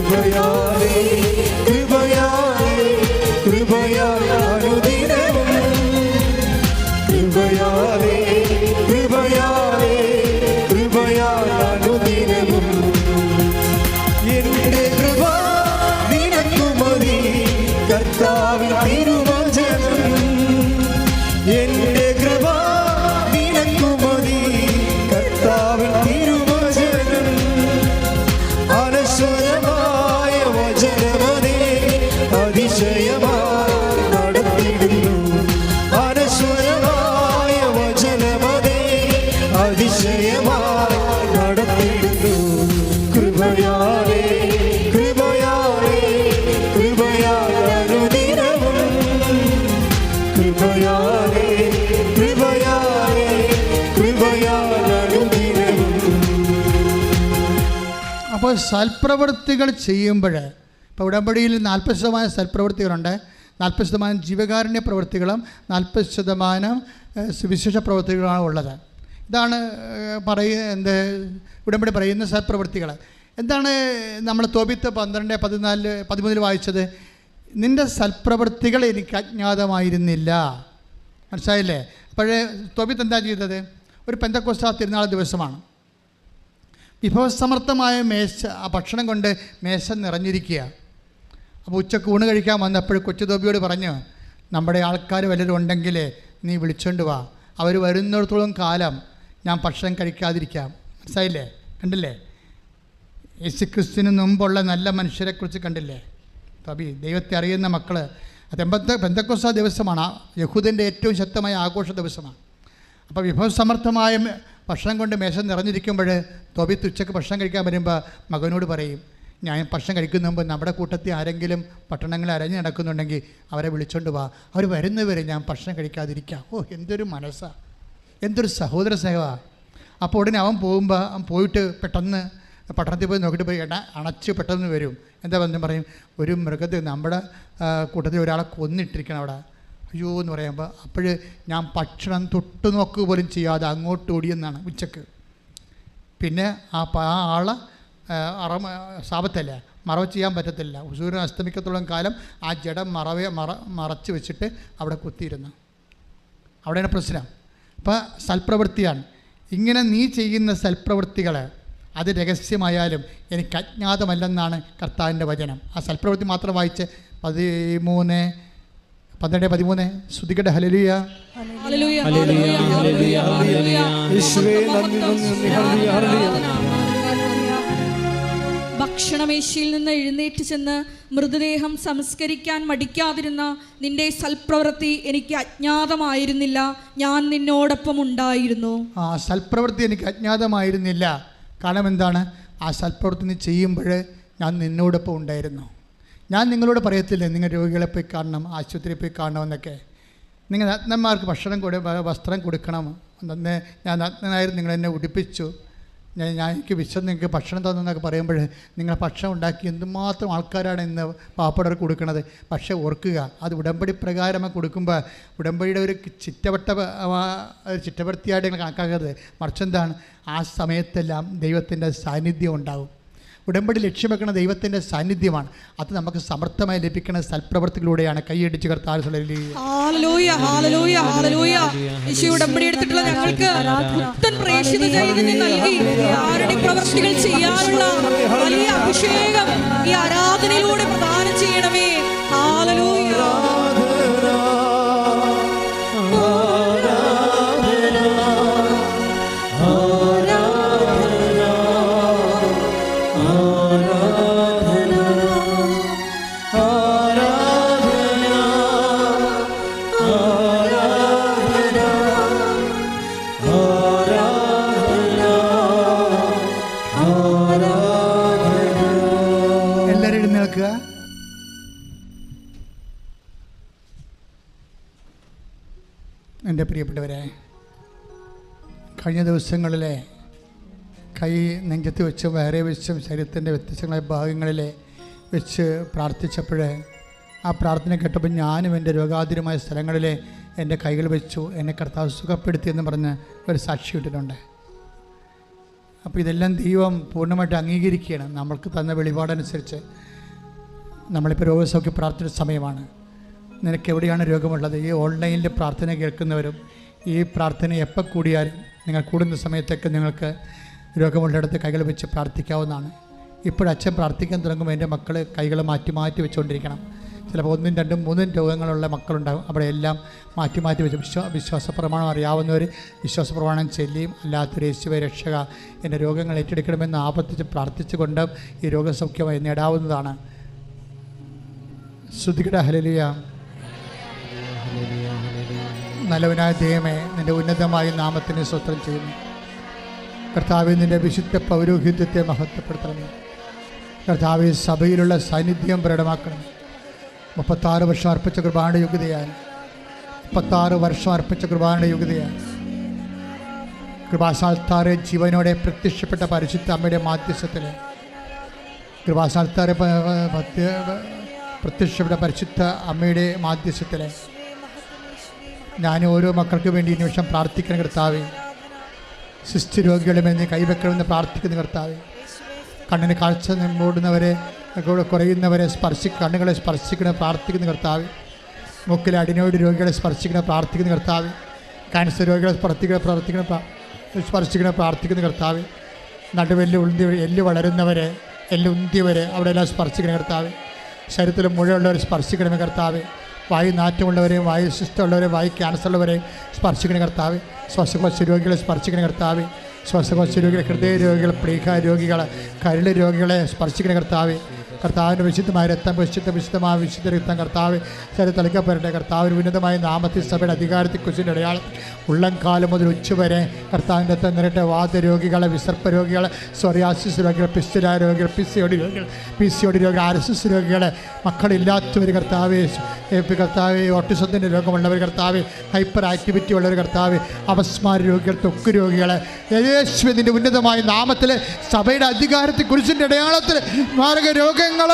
കൃപയാലേ കൃപയാലേ കൃപയാൽ അനുദിനവും കൃപയാലേ കൃപയാലേ കൃപയാൽ അനുദിനവും എന്റെ കൃപ നിനക്കു മതി കർത്താവിൻ തിരുവചനം എന്റെ കൃപ നിനക്കു മതി കർത്താവിൻ തിരുവചനം അനശ്വരമായ വചനമതേ അതിശയമായി നടത്തിയിടുന്നു അനശ്വരമായ വചനമതേ അതിശയമായി നടത്തിയിടുന്നു കൃപയാലേ കൃപയാലേ കൃപയാൽ അനുദിനവും കൃപയാലേ കൃപയാലേ കൃപയാൽ അനുദിനവും. അപ്പോൾ സൽപ്രവൃത്തികൾ ചെയ്യുമ്പോൾ ഇപ്പോൾ ഉടമ്പടിയിൽ 40% സൽപ്രവൃത്തികളുണ്ട്, 40% ജീവകാരുണ്യ പ്രവൃത്തികളും 40% സുവിശേഷ പ്രവൃത്തികളാണ് ഉള്ളത്. ഇതാണ് ഉടമ്പടി പറയുന്ന സൽപ്രവൃത്തികൾ. എന്താണ് നമ്മൾ തോബിത്ത് 12:14-13 വായിച്ചത്? നിൻ്റെ സൽപ്രവൃത്തികൾ എനിക്ക് അജ്ഞാതമായിരുന്നില്ല. മനസ്സിലായില്ലേ? അപ്പോഴേ തോബിത്ത് എന്താ ചെയ്തത്? ഒരു പെന്തക്കോസ്താ തിരുനാൾ ദിവസമാണ്. വിഭവസമർത്ഥമായ മേശ, ആ ഭക്ഷണം കൊണ്ട് മേശ നിറഞ്ഞിരിക്കുക. അപ്പോൾ ഉച്ചക്ക് ഊണ് കഴിക്കാൻ വന്നപ്പോൾ കൊച്ചു തോബിയോട് പറഞ്ഞു, നമ്മുടെ ആൾക്കാർ വല്ലതും ഉണ്ടെങ്കിൽ നീ വിളിച്ചോണ്ട് വാ, അവർ വരുന്നിടത്തോളം കാലം ഞാൻ ഭക്ഷണം കഴിക്കാതിരിക്കാം. മനസ്സിലായില്ലേ? കണ്ടില്ലേ? യേശുക്രിസ്തുവിന് മുമ്പുള്ള നല്ല മനുഷ്യരെക്കുറിച്ച് കണ്ടില്ലേ? തോബി, ദൈവത്തെ അറിയുന്ന മക്കൾ. അത് പെന്തക്കോസ്താ ദിവസമാണ്, യഹൂദൻ്റെ ഏറ്റവും ശക്തമായ ആഘോഷ ദിവസമാണ്. അപ്പോൾ വിഭവസമർത്ഥമായ ഭക്ഷണം കൊണ്ട് മേശ നിറഞ്ഞിരിക്കുമ്പോൾ തോബിത്ത് ഉച്ചക്ക് ഭക്ഷണം കഴിക്കാൻ വരുമ്പോൾ മകനോട് പറയും, ഞാൻ ഭക്ഷണം കഴിക്കുന്ന മുമ്പ് നമ്മുടെ കൂട്ടത്തിൽ ആരെങ്കിലും പട്ടണങ്ങളിൽ അരഞ്ഞു നടക്കുന്നുണ്ടെങ്കിൽ അവരെ വിളിച്ചോണ്ട് വാ, അവർ വരുന്നവരെ ഞാൻ ഭക്ഷണം കഴിക്കാതിരിക്കാം. ഓ, എന്തൊരു മനസ്സാണ്, എന്തൊരു സഹോദര സ്നേഹമാണ്. അപ്പോൾ ഉടനെ അവൻ പോയിട്ട് പെട്ടെന്ന് പട്ടണത്തിൽ പോയി നോക്കിയിട്ട് പോയി അണച്ച് പെട്ടെന്ന് വരും. എന്താ പറഞ്ഞു പറയും, ഒരു മൃഗത്തെ നമ്മുടെ കൂട്ടത്തിൽ ഒരാളെ കൊന്നിട്ടിരിക്കണം അവിടെ. അയ്യോ എന്ന് പറയുമ്പോൾ അപ്പോഴ് ഞാൻ ഭക്ഷണം തൊട്ട് നോക്കുക പോലും ചെയ്യാതെ അങ്ങോട്ട് ഓടിയെന്നാണ് ഉച്ചക്ക്. പിന്നെ ആ ആളെ സാപത്തല്ലേ, മറവ് ചെയ്യാൻ പറ്റത്തില്ല. സൂര്യൻ അസ്തമിക്കത്തോളം കാലം ആ ജഡം മറച്ച് വെച്ചിട്ട് അവിടെ കുത്തിയിരുന്നു. അവിടെയാണ് പ്രശ്നം. അപ്പോൾ സൽപ്രവൃത്തിയാണ്. ഇങ്ങനെ നീ ചെയ്യുന്ന സൽപ്രവൃത്തികൾ അത് രഹസ്യമായാലും എനിക്ക് അജ്ഞാതമല്ലെന്നാണ് കർത്താവിൻ്റെ വചനം. ആ സൽപ്രവൃത്തി മാത്രം വായിച്ച് 12-13 ശ്രുതികട്ടെ. ഹല്ലേലൂയ ഹല്ലേലൂയ ഹല്ലേലൂയ ഹല്ലേലൂയ ഹല്ലേലൂയ. യേശുവേ നന്ദി നന്ദി ഹല്ലേലൂയ ഹല്ലേലൂയ. ഭക്ഷണമേശയിൽ നിന്ന് എഴുന്നേറ്റ് ചെന്ന് മൃതദേഹം സംസ്കരിക്കാൻ മടിക്കാതിരുന്ന നിന്റെ സൽപ്രവൃത്തി എനിക്ക് അജ്ഞാതമായിരുന്നില്ല, ഞാൻ നിന്നോടൊപ്പം ഉണ്ടായിരുന്നു. ആ സൽപ്രവൃത്തി എനിക്ക് അജ്ഞാതമായിരുന്നില്ല. കാരണം എന്താണ്? ആ സൽപ്രവൃത്തി നീ ചെയ്യുമ്പോൾ ഞാൻ നിന്നോടൊപ്പം ഉണ്ടായിരുന്നു. ഞാൻ നിങ്ങളോട് പറയത്തില്ലേ, നിങ്ങൾ രോഗികളെ പോയി കാണണം, ആശുപത്രിയിൽ പോയി കാണണമെന്നൊക്കെ. നിങ്ങൾ നഗ്നന്മാർക്ക് വസ്ത്രം കൊടുക്കണം. ഞാൻ നഗ്നനായിരുന്നു, നിങ്ങളെന്നെ ഉടുപ്പിച്ചു. എനിക്ക് നിങ്ങൾക്ക് ഭക്ഷണം തന്നെന്നൊക്കെ പറയുമ്പോൾ നിങ്ങൾ ഭക്ഷണം ഉണ്ടാക്കി എന്തുമാത്രം ആൾക്കാരാണ് ഇന്ന് പാപ്പടർക്ക് കൊടുക്കുന്നത്. പക്ഷേ ഓർക്കുക, അത് ഉടമ്പടി പ്രകാരം കൊടുക്കുമ്പോൾ ഉടമ്പടിയുടെ ഒരു ചിറ്റവൃത്തിയായിട്ട് നിങ്ങൾ കണക്കാക്കരുത്. മറിച്ച് എന്താണ്? ആ സമയത്തെല്ലാം ദൈവത്തിൻ്റെ സാന്നിധ്യം ഉണ്ടാകും. ഉടമ്പടി ലക്ഷ്യം വെക്കുന്ന ദൈവത്തിൻ്റെ സാന്നിധ്യമാണ്. അത് നമുക്ക് സമർത്ഥമായി ലഭിക്കുന്ന സൽപ്രവൃത്തികളിലൂടെയാണ്. കൈയടിച്ച് കർത്താവ് ഉടമ്പടി എടുത്തിട്ടുള്ള ഞങ്ങൾക്ക് പുത്തൻ പ്രേക്ഷിത ചൈതന്യം നൽകി പ്രവർത്തികൾ ചെയ്യാനുള്ള വലിയ അഭിഷേകം ഈ ആരാധനയിലൂടെ പ്രദാനം ചെയ്യണമേ. ഹല്ലേലൂയ. എൻ്റെ പ്രിയപ്പെട്ടവരെ, കഴിഞ്ഞ ദിവസങ്ങളിലെ കൈ നെഞ്ചത്ത് വെച്ചും വേറെ വെച്ചും ശരീരത്തിൻ്റെ വ്യത്യസ്തങ്ങളായ ഭാഗങ്ങളിൽ വെച്ച് പ്രാർത്ഥിച്ചപ്പോൾ ആ പ്രാർത്ഥന കേട്ടപ്പോൾ ഞാനും എൻ്റെ രോഗാതുരമായ സ്ഥലങ്ങളിൽ എൻ്റെ കൈകൾ വെച്ചു, എന്നെ കർത്താവ് സുഖപ്പെടുത്തിയെന്ന് പറഞ്ഞ് ഒരു സാക്ഷി ഇട്ടിട്ടുണ്ട്. അപ്പോൾ ഇതെല്ലാം ദൈവം പൂർണ്ണമായിട്ട് അംഗീകരിക്കുകയാണ്. നമ്മൾക്ക് തന്ന വെളിപാടനുസരിച്ച്. നമ്മളിപ്പോൾ രോഗസൗഖ്യ പ്രാർത്ഥന സമയമാണ്. നിനക്ക് എവിടെയാണ് രോഗമുള്ളത്? ഈ ഓൺലൈനിൽ പ്രാർത്ഥന കേൾക്കുന്നവരും ഈ പ്രാർത്ഥന എപ്പോൾ കൂടിയാലും നിങ്ങൾ കൂടുന്ന സമയത്തൊക്കെ നിങ്ങൾക്ക് രോഗമുള്ളിടത്ത് കൈകൾ വെച്ച് പ്രാർത്ഥിക്കാവുന്നതാണ്. ഇപ്പോഴച്ഛൻ പ്രാർത്ഥിക്കാൻ തുടങ്ങുമ്പോൾ എൻ്റെ മക്കൾ കൈകൾ മാറ്റി മാറ്റി വെച്ചുകൊണ്ടിരിക്കണം. ചിലപ്പോൾ 1, 2, 3 രോഗങ്ങളുള്ള മക്കളുണ്ടാകും. അവിടെ എല്ലാം മാറ്റി മാറ്റി വെച്ച് വിശ്വാസ പ്രമാണം അറിയാവുന്നവർ വിശ്വാസ പ്രമാണം ചൊല്ലിയും അല്ലാത്തൊരു യേശുവേ രക്ഷക എൻ്റെ രോഗങ്ങൾ ഏറ്റെടുക്കണമെന്ന് ആവർത്തിച്ച് പ്രാർത്ഥിച്ചുകൊണ്ട് ഈ രോഗസൗഖ്യമായി നേടാവുന്നതാണ്. ശ്രുതികട ഹല്ലേലൂയ. നല്ലവനായ ദൈവമേ, നിൻ്റെ ഉന്നതമായ നാമത്തിന് സ്തോത്രം ചെയ്യുന്നു. കർത്താവേ, നിൻ്റെ വിശുദ്ധ പൗരോഹിത്യത്തെ മഹത്വപ്പെടുത്തണം. കർത്താവേ, സഭയിലുള്ള സാന്നിധ്യം പ്രകടമാക്കണം. 36 വർഷം അർപ്പിച്ച കൃപായുടെ യോഗ്യതയാൽ 36 വർഷം അർപ്പിച്ച കൃപായുടെ യോഗ്യതയാൽ കൃപാസാൽത്താറെ ജീവനോടെ പ്രത്യക്ഷപ്പെട്ട പരിശുദ്ധ അമ്മയുടെ മാധ്യസ്ഥത്തിൽ കൃപാസാൽത്താറെ പ്രത്യക്ഷപ്പെട്ട പരിശുദ്ധ അമ്മയുടെ മാധ്യസ്ഥത്തിൽ ഞാൻ ഓരോ മക്കൾക്ക് വേണ്ടി ഈ നിമിഷം പ്രാർത്ഥിക്കണം കർത്താവേ. സിസ്റ്റ് രോഗികളുമെന്ന് കൈവെക്കണമെന്ന് പ്രാർത്ഥിക്കുന്ന കർത്താവേ. കണ്ണിന് കാഴ്ച മൂടുന്നവരെ കുറയുന്നവരെ കണ്ണുകളെ സ്പർശിക്കണം പ്രാർത്ഥിക്കുന്ന കർത്താവേ. മൂക്കിലെ അടിനോട് രോഗികളെ സ്പർശിക്കണം പ്രാർത്ഥിക്കുന്ന കർത്താവേ. ക്യാൻസർ രോഗികളെ സ്പർശിക്കണം പ്രാർത്ഥിക്കുന്ന കർത്താവേ. നടുവെല്ല് എല്ല് വളരുന്നവരെ എല്ല് ഉന്തിയവരെ അവിടെ എല്ലാം സ്പർശിക്കണം കർത്താവേ. ശരീരത്തിൽ മുഴയുള്ളവരെ സ്പർശിക്കണമേ കർത്താവേ. വായു നാറ്റമുള്ളവരെയും വായു ശിഷ്ടമുള്ളവരെയും വായു ക്യാൻസറുള്ളവരെയും സ്പർശിക്കണം കർത്താവേ. ശ്വാസകോശ രോഗികളെ സ്പർശിക്കണം കർത്താവേ. ശ്വാസകോശ രോഗികളെ, ഹൃദയ രോഗികൾ, പ്രീഹ രോഗികളെ, കരൾ രോഗികളെ സ്പർശിക്കണം കർത്താവേ. കർത്താവിൻ്റെ വിശുദ്ധമായ രക്തം, വിശുദ്ധമായ വിശുദ്ധ രക്തം കർത്താവ് ശരീരം തളിക്കപ്പെടട്ടെ. കർത്താവിന് ഉന്നതമായ നാമത്തിൽ സഭയുടെ അധികാരത്തിൽ കുറിച്ചിൻ്റെ അടയാളം ഉള്ളംകാലം മുതൽ ഉച്ചവരെ കർത്താവിൻ്റെ രക്തം നിരട്ടെ. വാതരോഗികളെ, വിസർപ്പ രോഗികളെ, സോറിയാസിസ് രോഗികൾ, പിസ്റ്റുലായ രോഗികൾ, PCOD രോഗികൾ, RSS രോഗികളെ, മക്കളില്ലാത്തവർ കർത്താവേ, കർത്താവെ ഓട്ടിസത്തിൻ്റെ രോഗമുള്ളവർ കർത്താവെ, ഹൈപ്പർ ആക്ടിവിറ്റി ഉള്ളവർ കർത്താവെ, അപസ്മാര രോഗികൾ, ത്വക്ക് രോഗികളെ യേശുവിൻ്റെ ഉന്നതമായ നാമത്തിൽ സഭയുടെ അധികാരത്തിൽ കുരിശിൻ്റെ അടയാളത്തിൽ മാരക രോഗങ്ങൾ,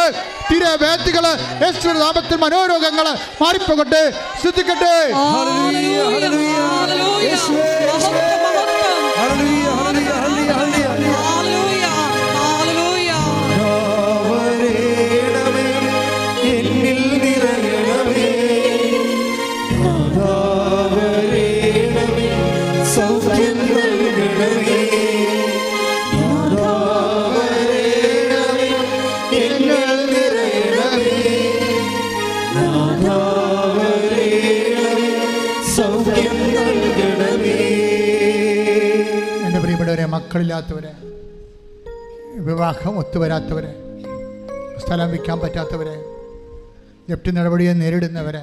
തിരവേദികൾ യേശുവിന്റെ നാമത്തിൽ മനോരോഗങ്ങൾ മാറിപ്പോകട്ടെ. ശ്രദ്ധിക്കട്ടെ. എൻ്റെ പ്രിയപ്പെട്ടവരെ, മക്കളില്ലാത്തവരെ, വിവാഹം ഒത്തുവരാത്തവരെ, സ്ഥലം വിൽക്കാൻ പറ്റാത്തവരെ, ജപ്തി നടപടിയെ നേരിടുന്നവരെ,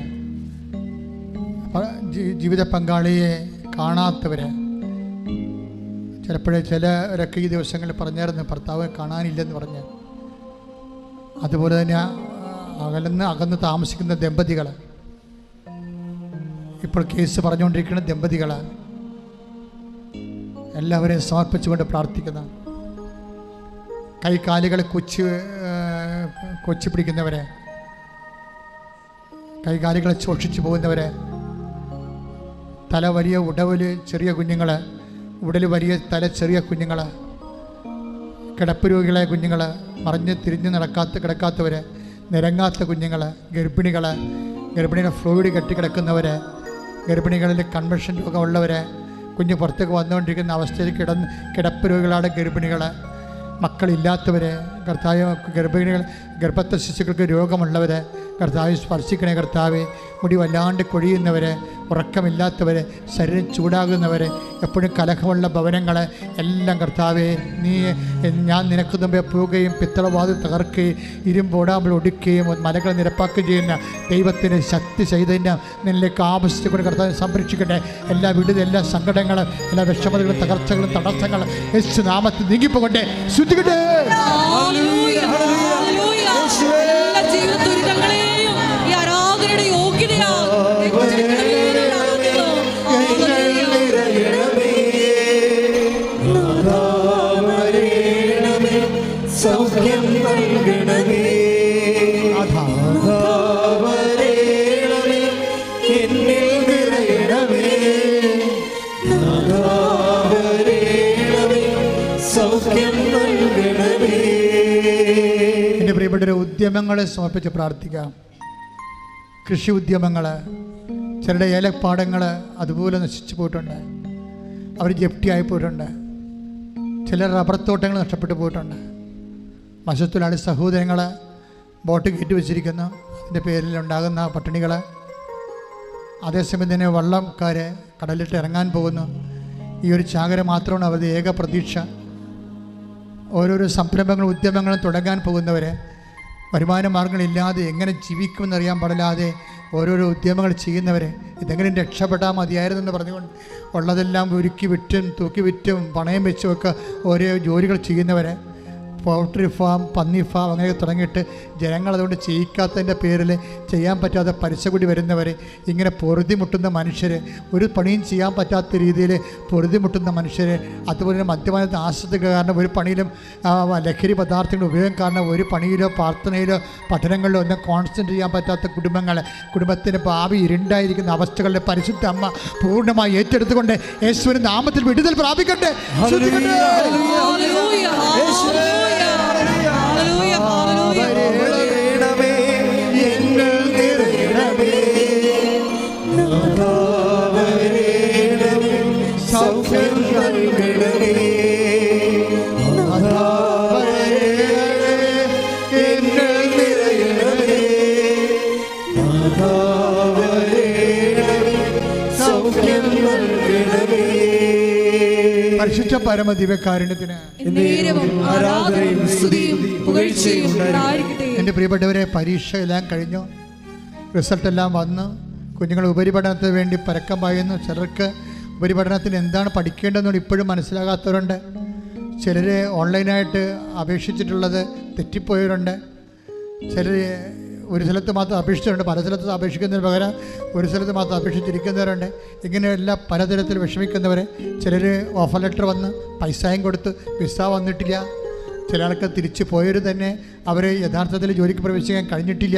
ജീവിത പങ്കാളിയെ കാണാത്തവരെ, ചിലരൊക്കെ ഈ ദിവസങ്ങളിൽ പറഞ്ഞായിരുന്നു ഭർത്താവ് കാണാനില്ലെന്ന് പറഞ്ഞ്. അതുപോലെ തന്നെ അകന്ന് താമസിക്കുന്ന ദമ്പതികൾ, ഇപ്പോൾ കേസ് പറഞ്ഞുകൊണ്ടിരിക്കുന്ന ദമ്പതികൾ, എല്ലാവരെയും സമർപ്പിച്ചുകൊണ്ട് പ്രാർത്ഥിക്കുന്ന, കൈകാലുകളെ കൊച്ചി പിടിക്കുന്നവരെ, കൈകാലുകളെ ശോഷിച്ചു പോകുന്നവരെ, തല വലിയ ഉടവിൽ ചെറിയ കുഞ്ഞുങ്ങൾ, ഉടൽ വലിയ തല ചെറിയ കുഞ്ഞുങ്ങൾ, കിടപ്പ് രോഗികളെ കുഞ്ഞുങ്ങൾ, മറിഞ്ഞ് തിരിഞ്ഞ് കിടക്കാത്തവർ, നിരങ്ങാത്ത കുഞ്ഞുങ്ങൾ, ഗർഭിണിയുടെ ഫ്ലൂയിഡ് കെട്ടിക്കിടക്കുന്നവർ, ഗർഭിണികളിൽ കൺവെൻഷൻ രോഗമുള്ളവർ, കുഞ്ഞ് പുറത്തേക്ക് വന്നുകൊണ്ടിരിക്കുന്ന അവസ്ഥയിൽ കിടപ്പ് രോഗികളാണ് ഗർഭിണികൾ, മക്കളില്ലാത്തവർ കർത്താവ്, ഗർഭസ്ഥ ശിശുക്കൾക്ക് രോഗമുള്ളവർ കർത്താവ് സ്പർശിക്കണേ കർത്താവെ. മുടി വല്ലാണ്ട് കൊഴിയുന്നവർ, ഉറക്കമില്ലാത്തവർ, ശരീരം ചൂടാകുന്നവർ, എപ്പോഴും കലഹമുള്ള ഭവനങ്ങൾ എല്ലാം കർത്താവെ, ഞാൻ നിനക്ക് മുമ്പേ പോവുകയും പിത്തളവാതിൽ തകർക്കുകയും ഇരുമ്പോടാമ്പൽ ഒടുക്കുകയും മലകൾ നിരപ്പാക്കുകയും ചെയ്യുന്ന ദൈവത്തിൻ്റെ ശക്തി ചൈതന്യം നിന്നിലേക്ക് ആവശ്യിച്ചുകൊണ്ട് കർത്താവിനെ സംരക്ഷിക്കട്ടെ. എല്ലാ വിടുതലും, എല്ലാ സങ്കടങ്ങളും, എല്ലാ വിഷമതകളും, തകർച്ചകളും, തടസ്സങ്ങളും യേശു നാമത്തിൽ നീങ്ങിപ്പോകട്ടെ. ശ്രദ്ധിക്കട്ടെ. സൗഖ്യം നൽകണമേ, എന്നിൽ നിറയണമേ, സൗഖ്യം പ്രിയപ്പെട്ട ഉദ്യമങ്ങളെ സമർപ്പിച്ച് പ്രാർത്ഥിക്കാം. കൃഷി ഉദ്യമങ്ങൾ, ചിലരുടെ ഏലപ്പാടങ്ങൾ അതുപോലെ നശിച്ചു പോയിട്ടുണ്ട്, അവർ ജപ്തിയായി പോയിട്ടുണ്ട്. ചില റബ്ബർ തോട്ടങ്ങൾ നഷ്ടപ്പെട്ടു പോയിട്ടുണ്ട്. വശത്തിലാണ് സഹോദരങ്ങൾ ബോട്ട് കയറ്റി വെച്ചിരിക്കുന്നു, അതിൻ്റെ പേരിൽ ഉണ്ടാകുന്ന പട്ടിണികൾ. അതേസമയം തന്നെ വള്ളംകാർ കടലിട്ട് ഇറങ്ങാൻ പോകുന്നു. ഈ ഒരു ചാകര മാത്രമാണ് അവരുടെ ഏക പ്രതീക്ഷ. ഓരോരോ സംരംഭങ്ങളും ഉദ്യമങ്ങളും തുടങ്ങാൻ പോകുന്നവർ വരുമാന മാർഗങ്ങളില്ലാതെ എങ്ങനെ ജീവിക്കുമെന്നറിയാൻ പാടില്ലാതെ ഓരോരോ ഉദ്യമങ്ങൾ ചെയ്യുന്നവർ ഇതെങ്ങനെ രക്ഷപ്പെട്ടാൽ മതിയായിരുന്നെന്ന് പറഞ്ഞുകൊണ്ട് ഉള്ളതെല്ലാം ഒരുക്കി വിറ്റും തൂക്കി വിറ്റും പണയം വെച്ചുമൊക്കെ ഓരോ ജോലികൾ ചെയ്യുന്നവർ, പൗൾട്രി ഫാം, പന്നി ഫാം അങ്ങനെ തുടങ്ങിയിട്ട് ജനങ്ങളതുകൊണ്ട് ചെയ്യിക്കാത്തതിൻ്റെ പേരിൽ ചെയ്യാൻ പറ്റാതെ പലിശ കൂടി വരുന്നവർ, ഇങ്ങനെ പൊറുതിമുട്ടുന്ന മനുഷ്യർ, ഒരു പണിയും ചെയ്യാൻ പറ്റാത്ത രീതിയിൽ പൊറുതിമുട്ടുന്ന മനുഷ്യർ, അതുപോലെ തന്നെ മദ്യപാനത്തെ ആശ്രിത കാരണം ഒരു പണിയിലും ലഹരി പദാർത്ഥങ്ങളുടെ ഉപയോഗം കാരണം ഒരു പണിയിലോ പ്രാർത്ഥനയിലോ പഠനങ്ങളിലോ ഒന്നും കോൺസെൻട്രേറ്റ് ചെയ്യാൻ പറ്റാത്ത കുടുംബത്തിൻ്റെ ഭാവി ഇരുണ്ടായിരിക്കുന്ന അവസ്ഥകളുടെ പരിശുദ്ധ അമ്മ പൂർണ്ണമായി ഏറ്റെടുത്തുകൊണ്ട് യേശുവിൻ്റെ നാമത്തിൽ വിടുതൽ പ്രാപിക്കട്ടെ. പരിശുദ്ധ പരമദിവ്യകാരുണ്യത്തിന് എൻ്റെ പ്രിയപ്പെട്ടവരെ, പരീക്ഷ എല്ലാം കഴിഞ്ഞു, റിസൾട്ടെല്ലാം വന്നു, കുഞ്ഞുങ്ങൾ ഉപരിപഠനത്തിന് വേണ്ടി പരക്കം പായുന്നു. ചിലർക്ക് ഉപരിപഠനത്തിന് എന്താണ് പഠിക്കേണ്ടതെന്ന് ഇപ്പോഴും മനസ്സിലാകാത്തവരുണ്ട്. ചിലർ ഓൺലൈനായിട്ട് അപേക്ഷിച്ചിട്ടുള്ളത് തെറ്റിപ്പോയവരുണ്ട്. ചിലർ ഒരു സ്ഥലത്ത് മാത്രം അപേക്ഷിച്ചിട്ടുണ്ട്, പല സ്ഥലത്ത് അപേക്ഷിക്കുന്നതിന് പകരം ഒരു സ്ഥലത്ത് മാത്രം അപേക്ഷിച്ചിരിക്കുന്നവരുണ്ട്. ഇങ്ങനെയെല്ലാം പലതരത്തിൽ വിഷമിക്കുന്നവർ. ചിലർ ഓഫർ ലെറ്റർ വന്ന് പൈസയും കൊടുത്ത് വിസ വന്നിട്ടില്ല. ചില ആൾക്ക് തിരിച്ചു പോയവർ തന്നെ അവർ യഥാർത്ഥത്തിൽ ജോലിക്ക് പ്രവേശിക്കാൻ കഴിഞ്ഞിട്ടില്ല.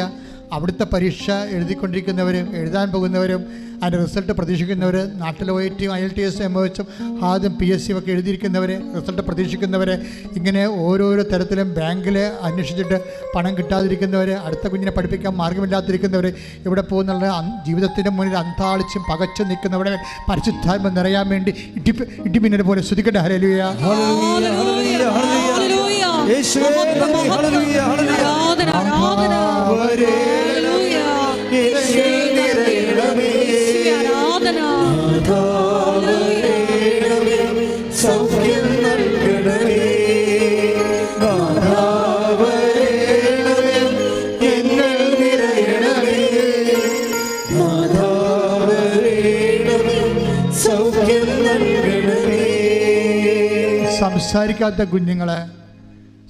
അവിടുത്തെ പരീക്ഷ എഴുതിക്കൊണ്ടിരിക്കുന്നവരും എഴുതാൻ പോകുന്നവരും അതിൻ്റെ റിസൾട്ട് പ്രതീക്ഷിക്കുന്നവർ, നാട്ടിൽ OIT IELTS MOH ആദ്യം PSC ഒക്കെ എഴുതിയിരിക്കുന്നവർ, റിസൾട്ട് പ്രതീക്ഷിക്കുന്നവർ, ഇങ്ങനെ ഓരോരോ തരത്തിലും ബാങ്കിൽ അന്വേഷിച്ചിട്ട് പണം കിട്ടാതിരിക്കുന്നവർ, അടുത്ത കുഞ്ഞിനെ പഠിപ്പിക്കാൻ മാർഗമില്ലാതിരിക്കുന്നവർ, ഇവിടെ പോകുന്നുള്ള ജീവിതത്തിൻ്റെ മുന്നിൽ അന്താളിച്ചും പകച്ചു നിൽക്കുന്നവരെ പരിശുദ്ധാത്മ നിറയാൻ വേണ്ടി ഇടിമിന്നൽ പോലെ സ്തുതിക്കട്ടെ. ഹല്ലേലൂയ, ഹല്ലേലൂയ, ഹല്ലേലൂയ, യേശുവേ ഹല്ലേലൂയ, ആരാധന, ആരാധന, ഹല്ലേലൂയ, യേശുവേ നിറയണമേ, ആരാധന, ഹല്ലേലൂയ, സൗഖ്യം നൽകണമേ,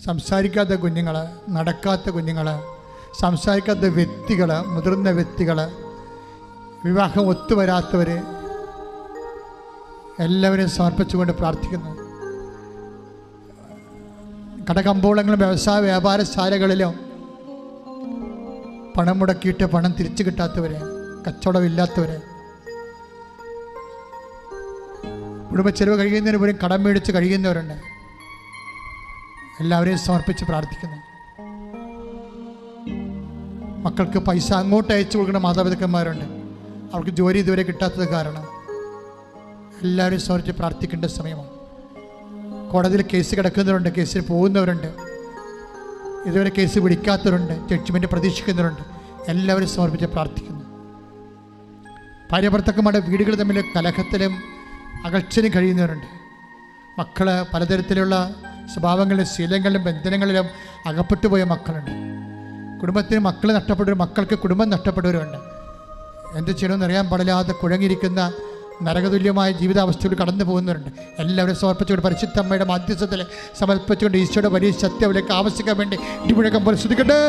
സംസാരിക്കാത്ത കുഞ്ഞുങ്ങൾ, നടക്കാത്ത കുഞ്ഞുങ്ങൾ, സംസാരിക്കാത്ത വ്യക്തികൾ, മുതിർന്ന വ്യക്തികൾ, വിവാഹം ഒത്തുവരാത്തവർ എല്ലാവരെയും സമർപ്പിച്ചുകൊണ്ട് പ്രാർത്ഥിക്കുന്നു. കടകമ്പോളങ്ങളും വ്യാപാരശാലകളിലോ പണം മുടക്കിയിട്ട് പണം തിരിച്ചു കിട്ടാത്തവർ, കച്ചവടമില്ലാത്തവർ, കുടുംബച്ചെലവ് കഴിയുന്നതിന് പോലും കടം മേടിച്ച് കഴിയുന്നവരുണ്ട്. എല്ലാവരെയും സമർപ്പിച്ച് പ്രാർത്ഥിക്കുന്നു. മക്കൾക്ക് പൈസ അങ്ങോട്ട് അയച്ചു കൊടുക്കുന്ന മാതാപിതാക്കന്മാരുണ്ട്, അവർക്ക് ജോലി ഇതുവരെ കിട്ടാത്തത് കാരണം. എല്ലാവരും സമർപ്പിച്ച് പ്രാർത്ഥിക്കേണ്ട സമയമാണ്. കോടതിയിൽ കേസ് കിടക്കുന്നവരുണ്ട്, കേസിൽ പോകുന്നവരുണ്ട്, ഇതുവരെ കേസ് പിടിക്കാത്തവരുണ്ട്, ജഡ്ജ്മെൻറ്റ് പ്രതീക്ഷിക്കുന്നവരുണ്ട്. എല്ലാവരും സമർപ്പിച്ച് പ്രാർത്ഥിക്കുന്നു. ഭാര്യാഭർത്താക്കന്മാരുടെ വീടുകൾ തമ്മിൽ കലഹത്തിലും അകൽച്ചലും കഴിയുന്നവരുണ്ട്. മക്കൾ പലതരത്തിലുള്ള സ്വഭാവങ്ങളിലും ശീലങ്ങളിലും ബന്ധനങ്ങളിലും അകപ്പെട്ടു പോയ മക്കളുണ്ട്. കുടുംബത്തിന് മക്കൾ നഷ്ടപ്പെട്ടവരും മക്കൾക്ക് കുടുംബം നഷ്ടപ്പെട്ടവരുമുണ്ട്. എന്ത് ചെയ്യണമെന്ന് അറിയാൻ പാടില്ലാതെ കുഴങ്ങിയിരിക്കുന്ന നരകതുല്യമായ ജീവിതാവസ്ഥയിൽ കടന്നു പോകുന്നവരുണ്ട്. എല്ലാവരും സമർപ്പിച്ചുകൊണ്ട് പരിശുദ്ധ അമ്മയുടെ മാധ്യസ്ഥത്തിൽ സമർപ്പിച്ചുകൊണ്ട് ഈശോയുടെ വലിയ സത്യം അവർക്ക് ആവശ്യിക്കാൻ വേണ്ടി ഇടിമുഴക്കം പോലെ ശ്രദ്ധിക്കട്ടെ.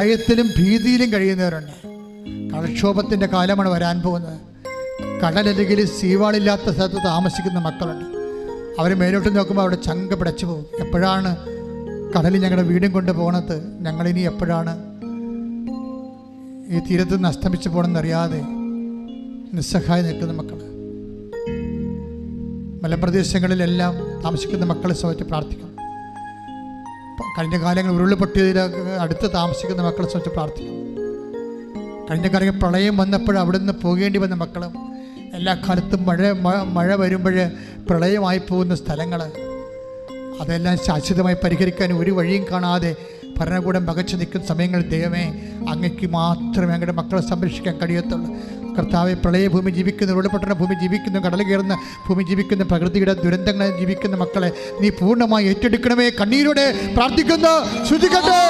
ഭയത്തിലും ഭീതിയിലും കഴിയുന്നവരുണ്ട്. കടൽക്ഷോഭത്തിൻ്റെ കാലമാണ് വരാൻ പോകുന്നത്. കടലരികിൽ സീവാളില്ലാത്ത സ്ഥലത്ത് താമസിക്കുന്ന മക്കളുണ്ട്. അവർ മേലോട്ട് നോക്കുമ്പോൾ അവിടെ ചങ്ക പിടച്ചു പോകും. എപ്പോഴാണ് കടലിൽ ഞങ്ങളുടെ വീടും കൊണ്ട് പോകണത്, ഞങ്ങളിനി എപ്പോഴാണ് ഈ തീരത്ത് നിന്ന് അസ്തമിച്ച് പോകണമെന്നറിയാതെ നിസ്സഹായം നിൽക്കുന്ന മക്കൾ, മലപ്രദേശങ്ങളിലെല്ലാം താമസിക്കുന്ന മക്കളെ സംബന്ധിച്ച് പ്രാർത്ഥിക്കണം. കഴിഞ്ഞ കാലങ്ങൾ ഉരുൾപൊട്ടിയതിൽ അടുത്ത് താമസിക്കുന്ന മക്കളെ സംബന്ധിച്ച് പ്രാർത്ഥിക്കണം. കഴിഞ്ഞ കാലങ്ങളിൽ പ്രളയം വന്നപ്പോൾ അവിടെ നിന്ന് പോകേണ്ടി വന്ന മക്കളും, എല്ലാ കാലത്തും മഴ വരുമ്പോൾ പ്രളയമായി പോകുന്ന സ്ഥലങ്ങൾ, അതെല്ലാം ശാശ്വതമായി പരിഹരിക്കാൻ ഒരു വഴിയും കാണാതെ ഭരണകൂടം പകച്ചു നിൽക്കുന്ന സമയങ്ങളിൽ ദൈവമേ അങ്ങയ്ക്ക് മാത്രമേ അങ്ങയുടെ മക്കളെ സംരക്ഷിക്കാൻ കഴിയത്തുള്ളൂ. കർത്താവെ, പ്രളയഭൂമി ജീവിക്കുന്ന, ഉരുൾപൊട്ടുന്ന ഭൂമി ജീവിക്കുന്ന, കടൽ കയറുന്ന ഭൂമി ജീവിക്കുന്ന, പ്രകൃതിയുടെ ദുരന്തങ്ങളിൽ ജീവിക്കുന്ന മക്കളെ നീ പൂർണ്ണമായി ഏറ്റെടുക്കണമേ. കണ്ണീരോടെ പ്രാർത്ഥിക്കുന്നു. ശ്രുതിക്കട്ടെ.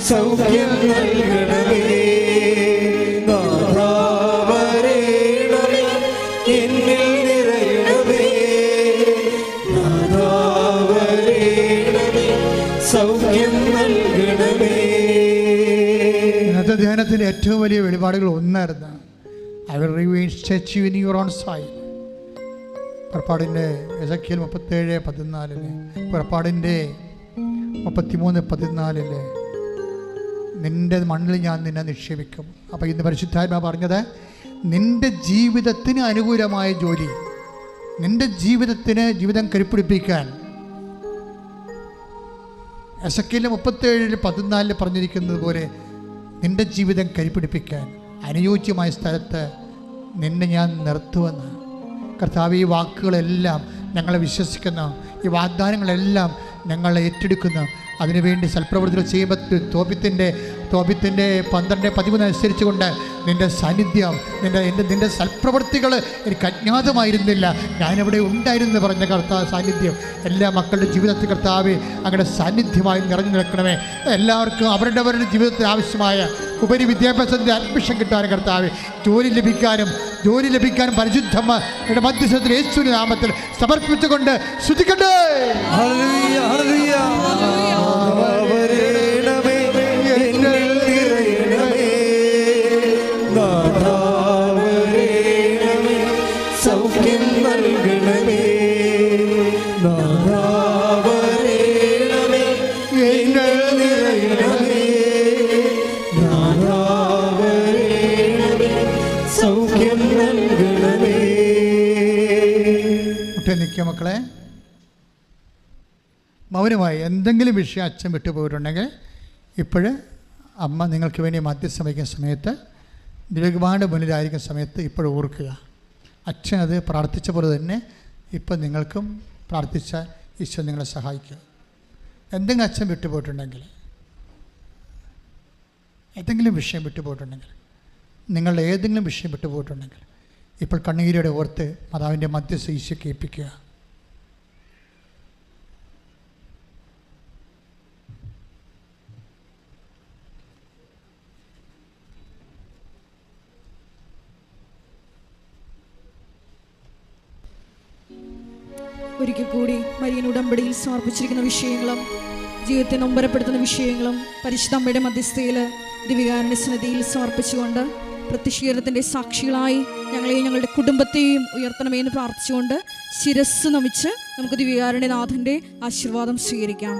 സൗഖ്യം നൽകണമേ, എന്നിൽ നിറയണമേ, സൗഖ്യം നൽകണമേ. ഇന്നത്തെ ധ്യാനത്തിൻ്റെ ഏറ്റവും വലിയ വെളിപാടുകൾ ഒന്നായിരുന്നു, I will remain statue in your own sight. പുറപ്പാടിൻ്റെ എസെക്കിയേൽ 37:14, പുറപ്പാടിൻ്റെ 33:14, നിൻ്റെ മണ്ണിൽ ഞാൻ നിന്നെ നിക്ഷേപിക്കും. അപ്പോൾ ഇന്ന് പരിശുദ്ധാത്മാവ് പറഞ്ഞത്, നിൻ്റെ ജീവിതത്തിന് അനുകൂലമായ ജോലി, നിൻ്റെ ജീവിതം കരുപ്പിടിപ്പിക്കാൻ എസെക്കിയേൽ 37:14 പറഞ്ഞിരിക്കുന്നത് പോലെ നിൻ്റെ ജീവിതം കരുപ്പിടിപ്പിക്കാൻ അനുയോജ്യമായ സ്ഥലത്ത് നിന്നെ ഞാൻ നിർത്തുമെന്ന്. കർത്താവ്, ഈ വാക്കുകളെല്ലാം ഞങ്ങളെ വിശ്വസിക്കുന്നു, ഈ വാഗ്ദാനങ്ങളെല്ലാം ഞങ്ങൾ ഏറ്റെടുക്കുന്നു. അതിനുവേണ്ടി സൽപ്രവൃത്തികൾ ചെയ്യുമ്പോൾ തോബിത്തിൻ്റെ 12:13 അനുസരിച്ച് കൊണ്ട് നിൻ്റെ സാന്നിധ്യം, നിൻ്റെ സൽപ്രവൃത്തികൾ എനിക്ക് അജ്ഞാതമായിരുന്നില്ല, ഞാനിവിടെ ഉണ്ടായിരുന്നു പറഞ്ഞ കർത്താവ് സാന്നിധ്യം എല്ലാ മക്കളുടെ ജീവിതത്തിൽ കർത്താവ് അങ്ങയുടെ സാന്നിധ്യമായി നിറഞ്ഞു നിൽക്കണമേ. എല്ലാവർക്കും അവരുടെ ജീവിതത്തിൽ ആവശ്യമായ ഉപരി വിദ്യാഭ്യാസത്തിൻ്റെ അഡ്മിഷൻ കിട്ടാനും കർത്താവ്, ജോലി ലഭിക്കാനും പരിശുദ്ധമായ മധ്യസ്ഥത്തിൽ യേശുവിന്റെ നാമത്തിൽ സമർപ്പിച്ചുകൊണ്ട് സ്തുതിക്കട്ടെ. സൗഖ്യം നൽകണമേ, സൗഖ്യം നൽകണമേ. നിൽക്കുക മക്കളെ, മൗനമായി. എന്തെങ്കിലും വിഷയം അച്ഛൻ വിട്ടുപോയിട്ടുണ്ടെങ്കിൽ ഇപ്പോൾ അമ്മ നിങ്ങൾക്ക് വേണ്ടി മധ്യസ്ഥം വയ്ക്കുന്ന സമയത്ത്, ഒരുപാട് മുന്നിലായിരിക്കുന്ന സമയത്ത് ഇപ്പോൾ ഓർക്കുക, അച്ഛൻ അത് പ്രാർത്ഥിച്ച പോലെ തന്നെ ഇപ്പം നിങ്ങൾക്കും പ്രാർത്ഥിച്ച ഈശോ നിങ്ങളെ സഹായിക്കുക. എന്തെങ്കിലും അച്ഛൻ വിട്ടുപോയിട്ടുണ്ടെങ്കിൽ, ഏതെങ്കിലും വിഷയം വിട്ടുപോയിട്ടുണ്ടെങ്കിൽ, നിങ്ങളുടെ ഏതെങ്കിലും വിഷയം വിട്ടുപോയിട്ടുണ്ടെങ്കിൽ ഇപ്പോൾ കണ്ണീരോടെ ഓർത്ത് മാതാവിൻ്റെ മധ്യസ്ഥ ഈശോയ്ക്ക് ഏൽപ്പിക്കുക. ഒരിക്കൽ കൂടി മരിയൻ ഉടമ്പടിയിൽ സമർപ്പിച്ചിരിക്കുന്ന വിഷയങ്ങളും ജീവിതത്തെ നൊമ്പരപ്പെടുത്തുന്ന വിഷയങ്ങളും പരിശുദ്ധ അമ്മയുടെ മധ്യസ്ഥയിൽ ദിവ്യകാരുണ്യ സന്നിധിയിൽ സമർപ്പിച്ചുകൊണ്ട് പ്രത്യക്ഷീകരണത്തിൻ്റെ സാക്ഷികളായി ഞങ്ങളെയും ഞങ്ങളുടെ കുടുംബത്തെയും ഉയർത്തണമെന്ന് പ്രാർത്ഥിച്ചുകൊണ്ട് ശിരസ്സ് നമിച്ച് നമുക്ക് ദിവ്യകാരുണ്യനാഥൻ്റെ ആശീർവാദം സ്വീകരിക്കാം.